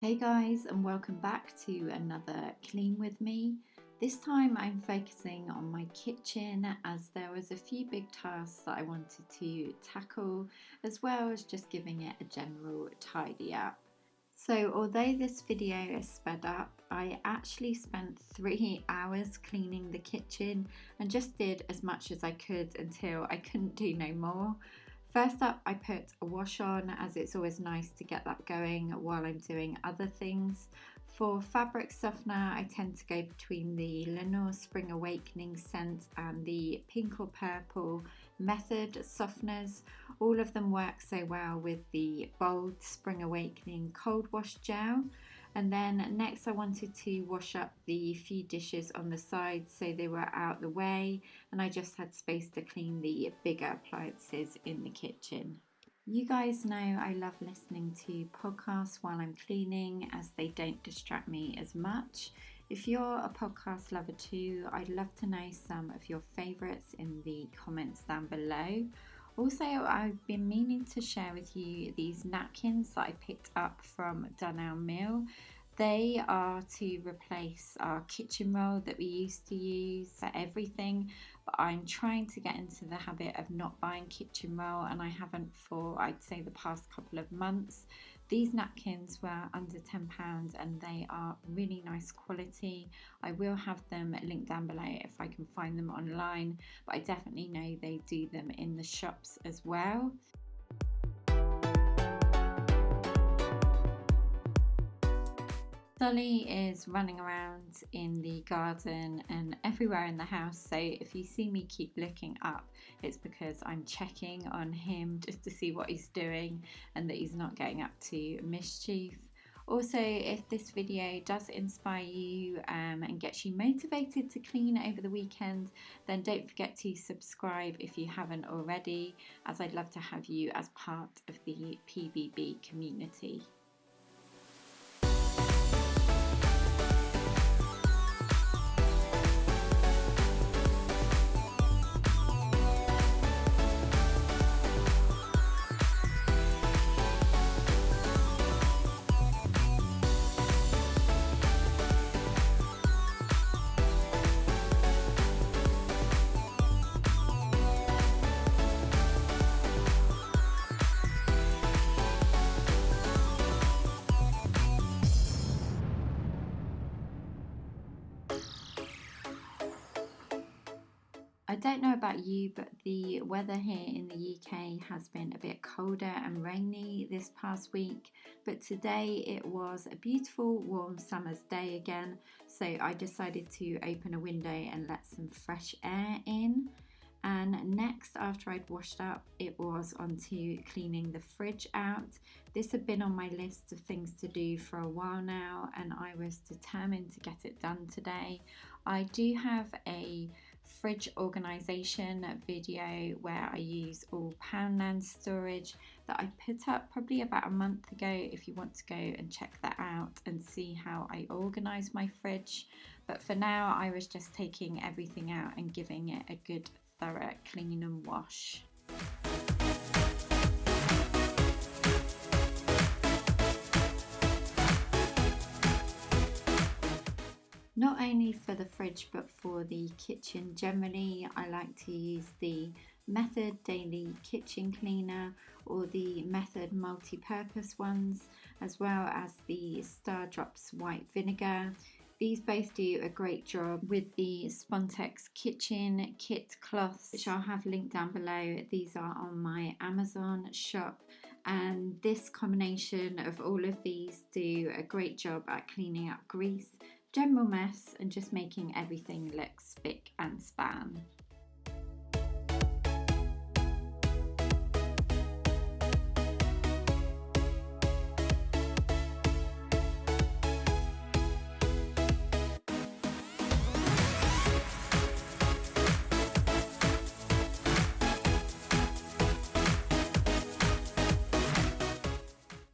Hey guys, and welcome back to another Clean with me. This time I'm focusing on my kitchen as there was a few big tasks that I wanted to tackle, as well as just giving it a general tidy up. So although this video is sped up, I actually spent 3 hours cleaning the kitchen and just did as much as I could until I couldn't do no more. First up, I put a wash on, as it's always nice to get that going while I'm doing other things. For fabric softener, I tend to go between the Lenor Spring Awakening scent and the pink or purple Method softeners. All of them work so well with the bold Spring Awakening cold wash gel. And then next I wanted to wash up the few dishes on the side so they were out the way, and I just had space to clean the bigger appliances in the kitchen. You guys know I love listening to podcasts while I'm cleaning as they don't distract me as much. If you're a podcast lover too, I'd love to know some of your favourites in the comments down below. Also, I've been meaning to share with you these napkins that I picked up from Dunelm Mill. They are to replace our kitchen roll that we used to use for everything, but I'm trying to get into the habit of not buying kitchen roll, and I haven't for I'd say the past couple of months. These napkins were under £10 and they are really nice quality. I will have them linked down below if I can find them online, but I definitely know they do them in the shops as well. Dolly is running around in the garden and everywhere in the house, so if you see me keep looking up, it's because I'm checking on him just to see what he's doing and that he's not getting up to mischief. Also, if this video does inspire you and gets you motivated to clean over the weekend, then don't forget to subscribe if you haven't already, as I'd love to have you as part of the PBB community. I don't know about you, but the weather here in the UK has been a bit colder and rainy this past week, but today it was a beautiful warm summer's day again, so I decided to open a window and let some fresh air in. And next, after I'd washed up, it was onto cleaning the fridge out. This had been on my list of things to do for a while now, and I was determined to get it done today. I do have a fridge organisation video where I use all Poundland storage that I put up probably about a month ago, if you want to go and check that out and see how I organise my fridge. But for now, I was just taking everything out and giving it a good thorough clean and wash. Not only for the fridge but for the kitchen generally, I like to use the Method Daily Kitchen Cleaner or the Method Multi-Purpose ones, as well as the Star Drops White Vinegar. These both do a great job with the Spontex kitchen kit cloths, which I'll have linked down below. These are on my Amazon shop, and this combination of all of these do a great job at cleaning up grease, general mess, and just making everything look spick and span.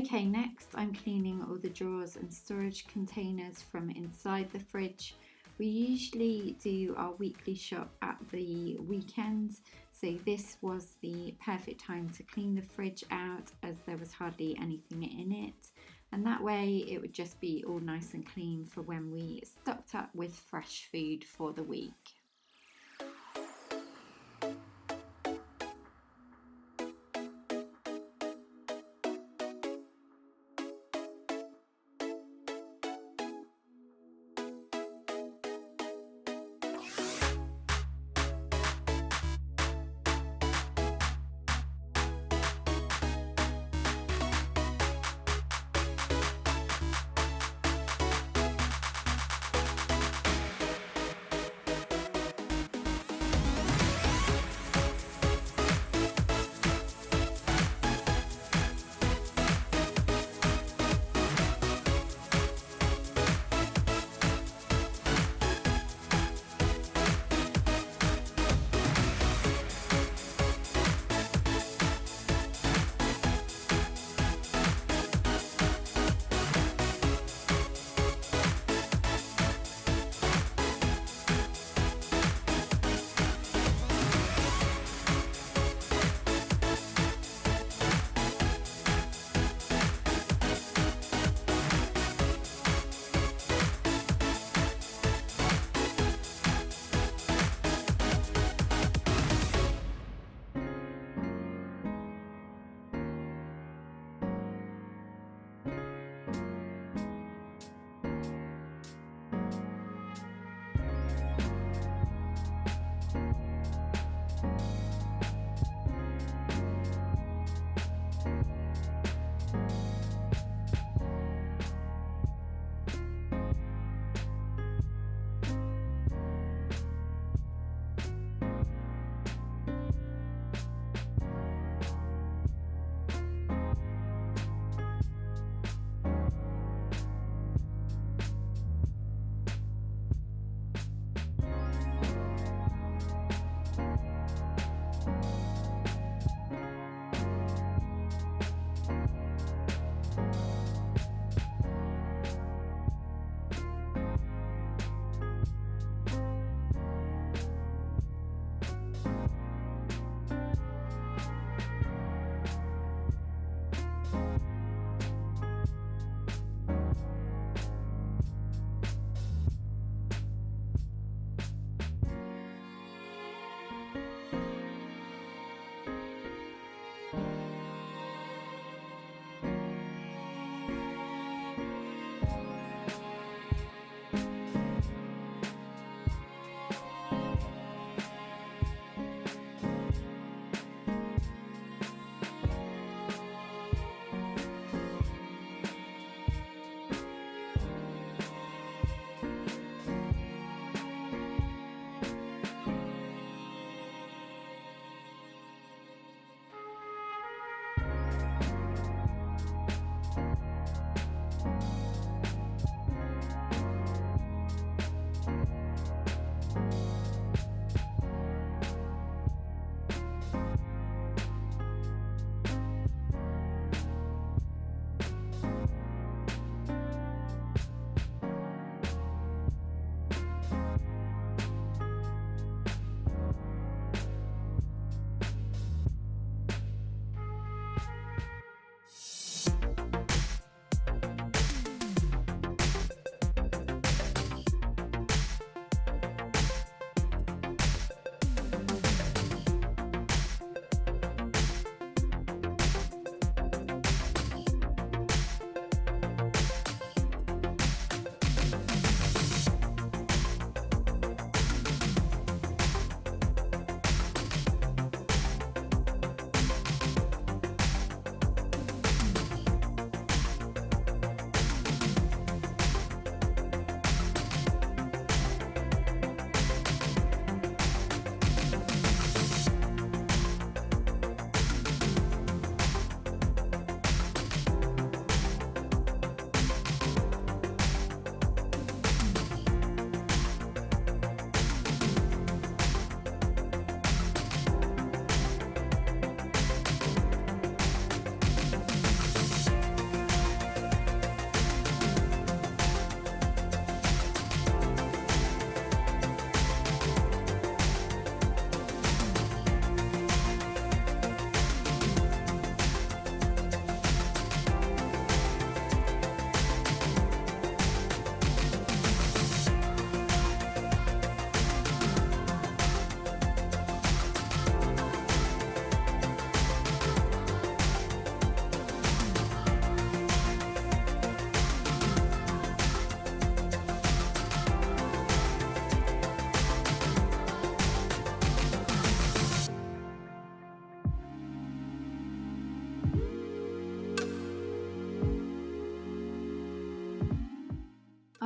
Okay, next I'm cleaning all the drawers and storage containers from inside the fridge. We usually do our weekly shop at the weekends, so this was the perfect time to clean the fridge out as there was hardly anything in it. and that way it would just be all nice and clean for when we stocked up with fresh food for the week.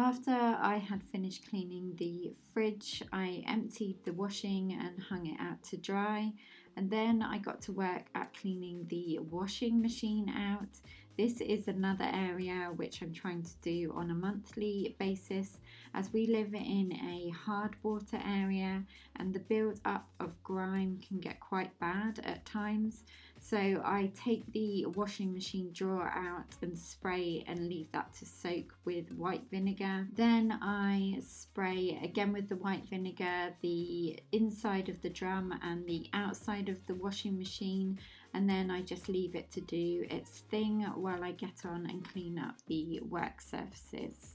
After I had finished cleaning the fridge, I emptied the washing and hung it out to dry, and then I got to work at cleaning the washing machine out. This is another area which I'm trying to do on a monthly basis, as we live in a hard water area and the build up of grime can get quite bad at times. So I take the washing machine drawer out and spray and leave that to soak with white vinegar. Then I spray again with the white vinegar the inside of the drum and the outside of the washing machine, and then I just leave it to do its thing while I get on and clean up the work surfaces.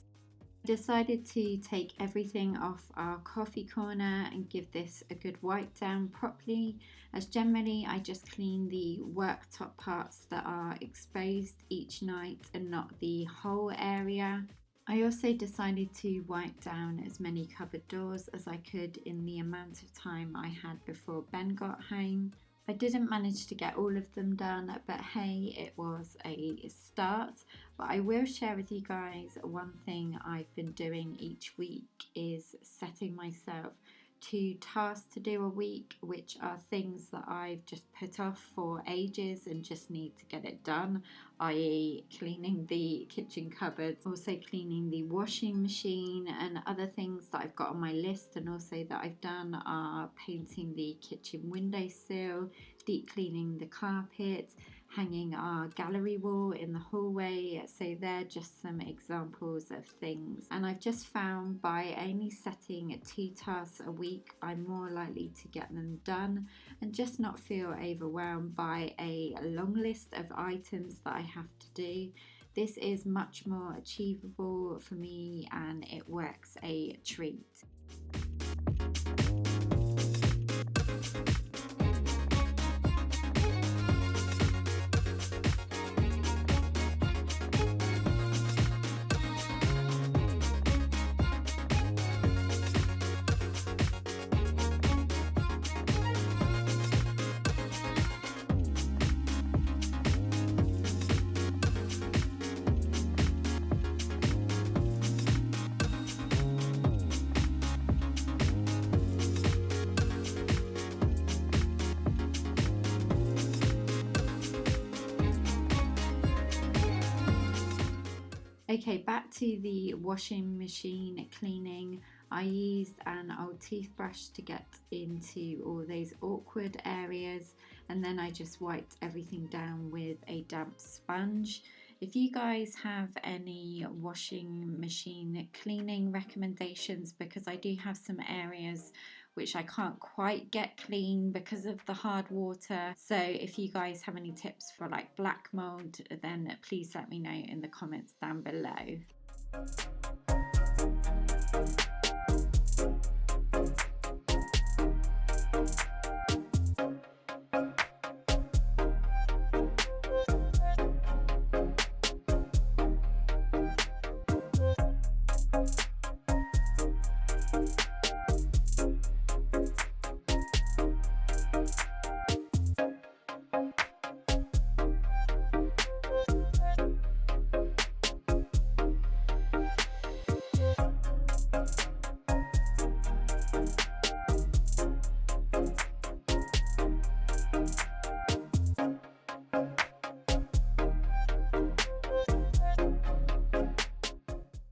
Decided to take everything off our coffee corner and give this a good wipe down properly, as generally I just clean the worktop parts that are exposed each night and not the whole area. I also decided to wipe down as many cupboard doors as I could in the amount of time I had before Ben got home. I didn't manage to get all of them done, but hey, it was a start. But I will share with you guys one thing I've been doing each week is setting myself 2 tasks to do a week, which are things that I've just put off for ages and just need to get it done, i.e. cleaning the kitchen cupboards, also cleaning the washing machine, and other things that I've got on my list and also that I've done are painting the kitchen windowsill, deep cleaning the carpet, hanging our gallery wall in the hallway. So they're just some examples of things, and I've just found by only setting 2 tasks a week I'm more likely to get them done and just not feel overwhelmed by a long list of items that I have to do. This is much more achievable for me and it works a treat. Okay, back to the washing machine cleaning. I used an old toothbrush to get into all those awkward areas, and then I just wiped everything down with a damp sponge. If you guys have any washing machine cleaning recommendations, because I do have some areas which I can't quite get clean because of the hard water. So if you guys have any tips for like black mold, then please let me know in the comments down below.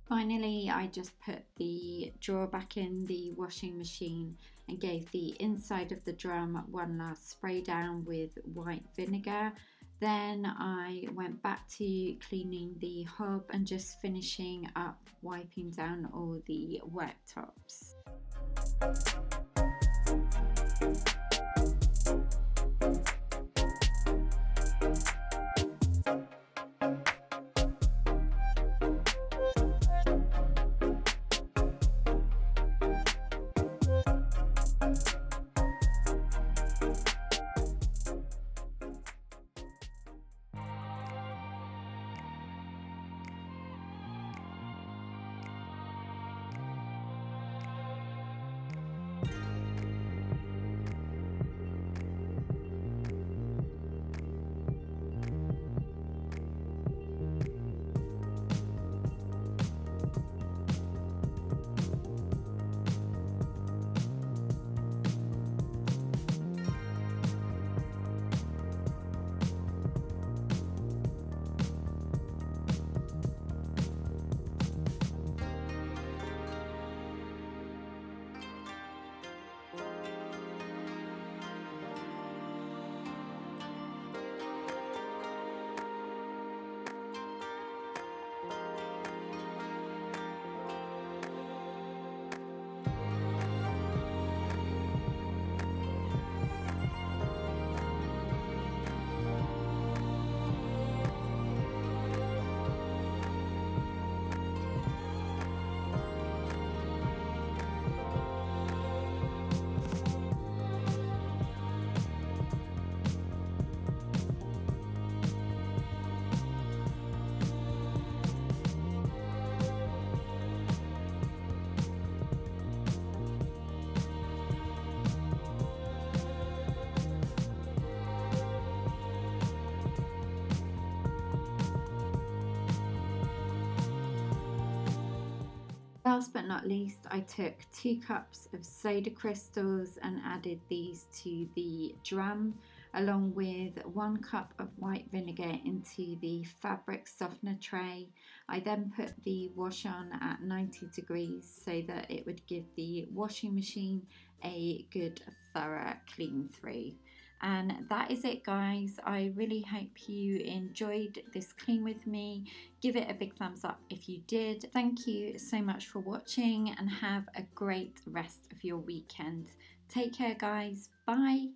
Finally, I just put the drawer back in the washing machine and gave the inside of the drum one last spray down with white vinegar. Then I went back to cleaning the hob and just finishing up wiping down all the worktops. Last but not least, I took 2 cups of soda crystals and added these to the drum, along with 1 cup of white vinegar into the fabric softener tray. I then put the wash on at 90 degrees so that it would give the washing machine a good thorough clean through. And that is it, guys. I really hope you enjoyed this clean with me. Give it a big thumbs up if you did. Thank you so much for watching and have a great rest of your weekend. Take care, guys. Bye.